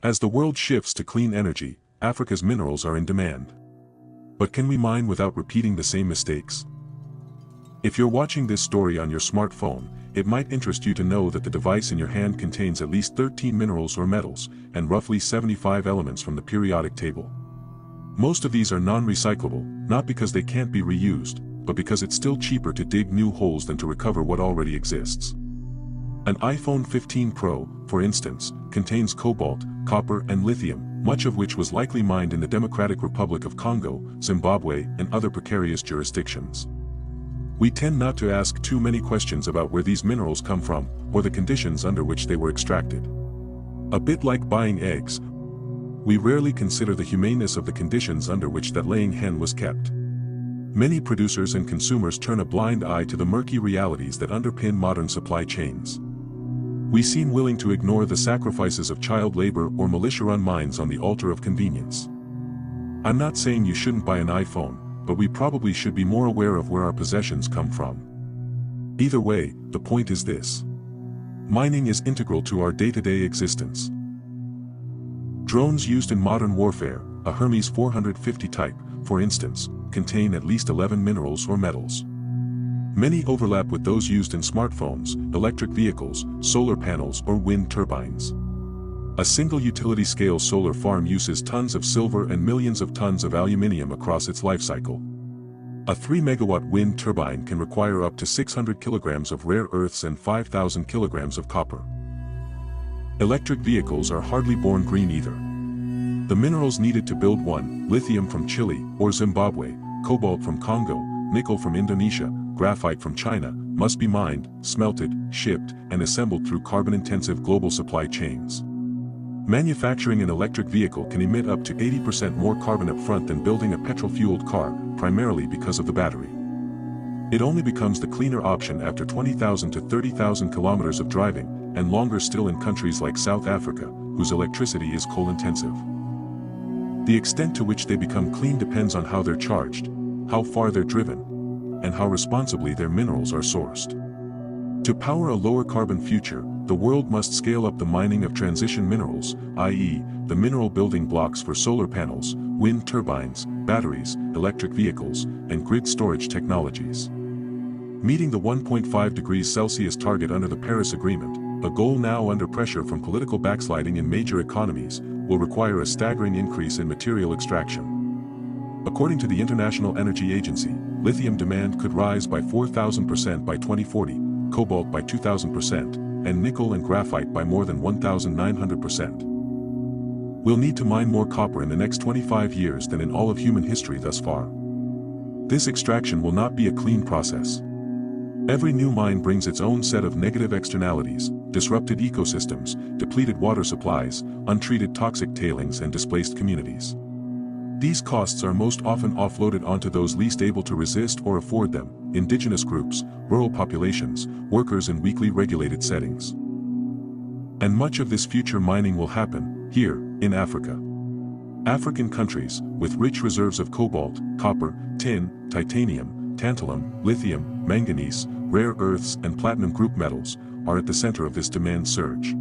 As the world shifts to clean energy, Africa's minerals are in demand. But can we mine without repeating the same mistakes? If you're watching this story on your smartphone, it might interest you to know that the device in your hand contains at least 13 minerals or metals, and roughly 75 elements from the periodic table. Most of these are non-recyclable, not because they can't be reused, but because it's still cheaper to dig new holes than to recover what already exists. An iPhone 15 Pro, for instance, contains cobalt, copper and lithium, much of which was likely mined in the Democratic Republic of Congo, Zimbabwe and other precarious jurisdictions. We tend not to ask too many questions about where these minerals come from, or the conditions under which they were extracted. A bit like buying eggs, we rarely consider the humaneness of the conditions under which that laying hen was kept. Many producers and consumers turn a blind eye to the murky realities that underpin modern supply chains. We seem willing to ignore the sacrifices of child labor or militia-run mines on the altar of convenience. I'm not saying you shouldn't buy an iPhone, but we probably should be more aware of where our possessions come from. Either way, the point is this. Mining is integral to our day-to-day existence. Drones used in modern warfare, a Hermes 450 type, for instance, contain at least 11 minerals or metals. Many overlap with those used in smartphones, electric vehicles, solar panels or wind turbines. A single utility-scale solar farm uses tons of silver and millions of tons of aluminium across its life cycle. A 3-megawatt wind turbine can require up to 600 kilograms of rare earths and 5,000 kilograms of copper. Electric vehicles are hardly born green either. The minerals needed to build one, lithium from Chile or Zimbabwe, cobalt from Congo, nickel from Indonesia, graphite from China, must be mined, smelted, shipped, and assembled through carbon-intensive global supply chains. Manufacturing an electric vehicle can emit up to 80% more carbon up front than building a petrol-fueled car, primarily because of the battery. It only becomes the cleaner option after 20,000 to 30,000 kilometers of driving, and longer still in countries like South Africa, whose electricity is coal-intensive. The extent to which they become clean depends on how they're charged, how far they're driven, and how responsibly their minerals are sourced. To power a lower carbon future, the world must scale up the mining of transition minerals, i.e., the mineral building blocks for solar panels, wind turbines, batteries, electric vehicles, and grid storage technologies. Meeting the 1.5 degrees Celsius target under the Paris Agreement, a goal now under pressure from political backsliding in major economies, will require a staggering increase in material extraction. According to the International Energy Agency, lithium demand could rise by 4,000% by 2040, cobalt by 2,000%, and nickel and graphite by more than 1,900%. We'll need to mine more copper in the next 25 years than in all of human history thus far. This extraction will not be a clean process. Every new mine brings its own set of negative externalities, disrupted ecosystems, depleted water supplies, untreated toxic tailings and displaced communities. These costs are most often offloaded onto those least able to resist or afford them, indigenous groups, rural populations, workers in weakly regulated settings. And much of this future mining will happen, here, in Africa. African countries, with rich reserves of cobalt, copper, tin, titanium, tantalum, lithium, manganese, rare earths and platinum group metals, are at the center of this demand surge.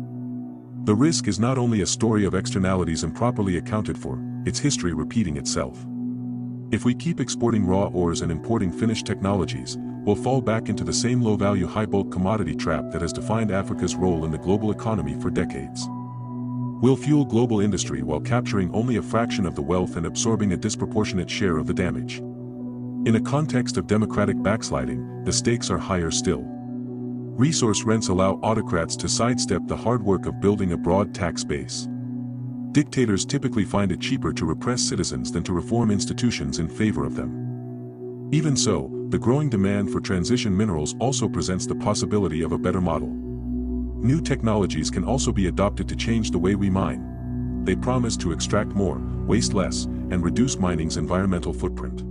The risk is not only a story of externalities improperly accounted for, it's history repeating itself. If we keep exporting raw ores and importing finished technologies, we'll fall back into the same low-value high-bulk commodity trap that has defined Africa's role in the global economy for decades. We'll fuel global industry while capturing only a fraction of the wealth and absorbing a disproportionate share of the damage. In a context of democratic backsliding, the stakes are higher still. Resource rents allow autocrats to sidestep the hard work of building a broad tax base. Dictators typically find it cheaper to repress citizens than to reform institutions in favor of them. Even so, the growing demand for transition minerals also presents the possibility of a better model. New technologies can also be adopted to change the way we mine. They promise to extract more, waste less, and reduce mining's environmental footprint.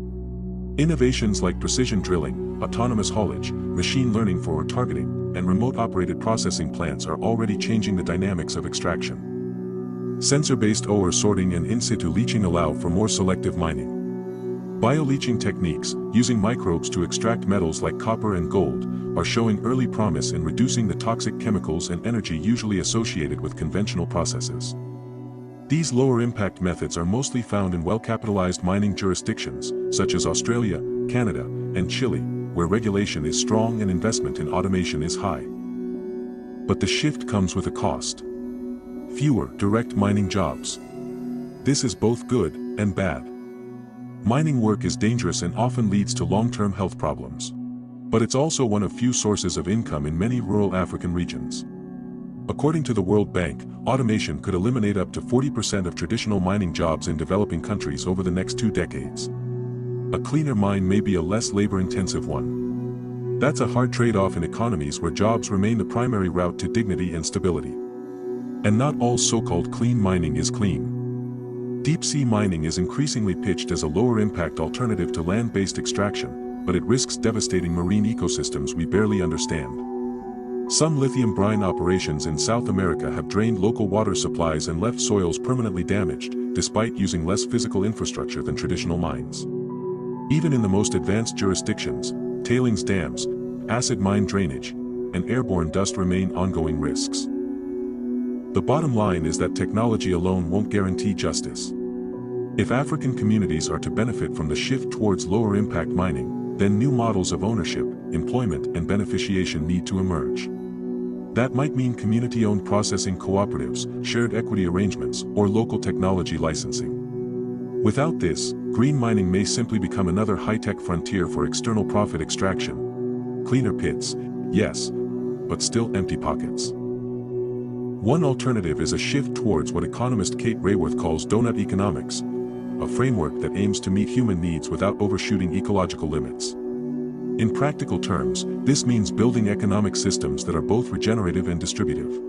Innovations like precision drilling, autonomous haulage, machine learning for ore targeting, and remote-operated processing plants are already changing the dynamics of extraction. Sensor-based ore sorting and in-situ leaching allow for more selective mining. Bioleaching techniques, using microbes to extract metals like copper and gold, are showing early promise in reducing the toxic chemicals and energy usually associated with conventional processes. These lower-impact methods are mostly found in well-capitalized mining jurisdictions, such as Australia, Canada, and Chile, where regulation is strong and investment in automation is high. But the shift comes with a cost. Fewer direct mining jobs. This is both good and bad. Mining work is dangerous and often leads to long-term health problems. But it's also one of few sources of income in many rural African regions. According to the World Bank, automation could eliminate up to 40% of traditional mining jobs in developing countries over the next 2 decades. A cleaner mine may be a less labor-intensive one. That's a hard trade-off in economies where jobs remain the primary route to dignity and stability. And not all so-called clean mining is clean. Deep-sea mining is increasingly pitched as a lower-impact alternative to land-based extraction, but it risks devastating marine ecosystems we barely understand. Some lithium brine operations in South America have drained local water supplies and left soils permanently damaged, despite using less physical infrastructure than traditional mines. Even in the most advanced jurisdictions, tailings dams, acid mine drainage, and airborne dust remain ongoing risks. The bottom line is that technology alone won't guarantee justice. If African communities are to benefit from the shift towards lower-impact mining, then new models of ownership, employment, and beneficiation need to emerge. That might mean community-owned processing cooperatives, shared equity arrangements, or local technology licensing. Without this, green mining may simply become another high-tech frontier for external profit extraction. Cleaner pits, yes, but still empty pockets. One alternative is a shift towards what economist Kate Raworth calls donut economics, a framework that aims to meet human needs without overshooting ecological limits. In practical terms, this means building economic systems that are both regenerative and distributive.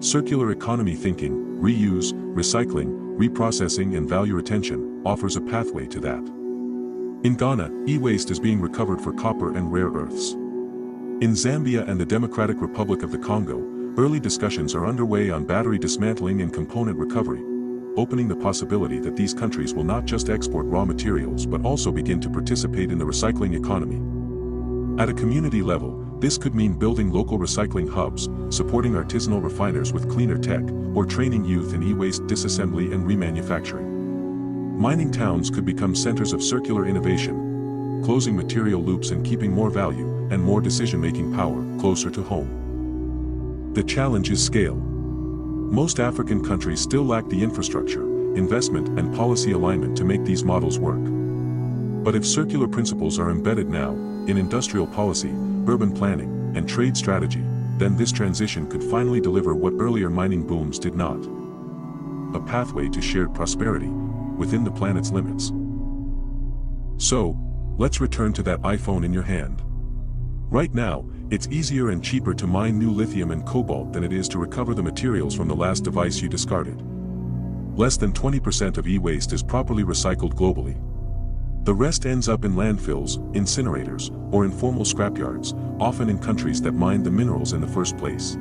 Circular economy thinking, reuse, recycling, reprocessing, and value retention offers a pathway to that. In Ghana, e-waste is being recovered for copper and rare earths. In Zambia and the Democratic Republic of the Congo, early discussions are underway on battery dismantling and component recovery, opening the possibility that these countries will not just export raw materials but also begin to participate in the recycling economy. At a community level, this could mean building local recycling hubs, supporting artisanal refiners with cleaner tech, or training youth in e-waste disassembly and remanufacturing. Mining towns could become centers of circular innovation, closing material loops and keeping more value and more decision-making power closer to home. The challenge is scale. Most African countries still lack the infrastructure, investment, and policy alignment to make these models work. But if circular principles are embedded now, in industrial policy, urban planning, and trade strategy, then this transition could finally deliver what earlier mining booms did not. A pathway to shared prosperity, within the planet's limits. So, let's return to that iPhone in your hand. Right now, it's easier and cheaper to mine new lithium and cobalt than it is to recover the materials from the last device you discarded. Less than 20% of e-waste is properly recycled globally. The rest ends up in landfills, incinerators, or informal scrapyards, often in countries that mined the minerals in the first place.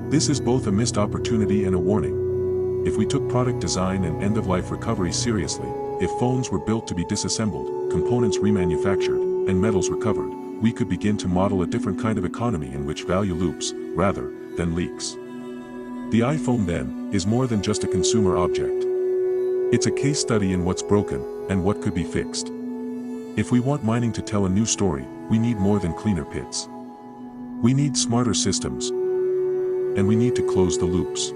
This is both a missed opportunity and a warning. If we took product design and end-of-life recovery seriously, if phones were built to be disassembled, components remanufactured, and metals recovered, we could begin to model a different kind of economy in which value loops, rather than leaks. The iPhone, then, is more than just a consumer object. It's a case study in what's broken, and what could be fixed. If we want mining to tell a new story, we need more than cleaner pits. We need smarter systems. And we need to close the loops.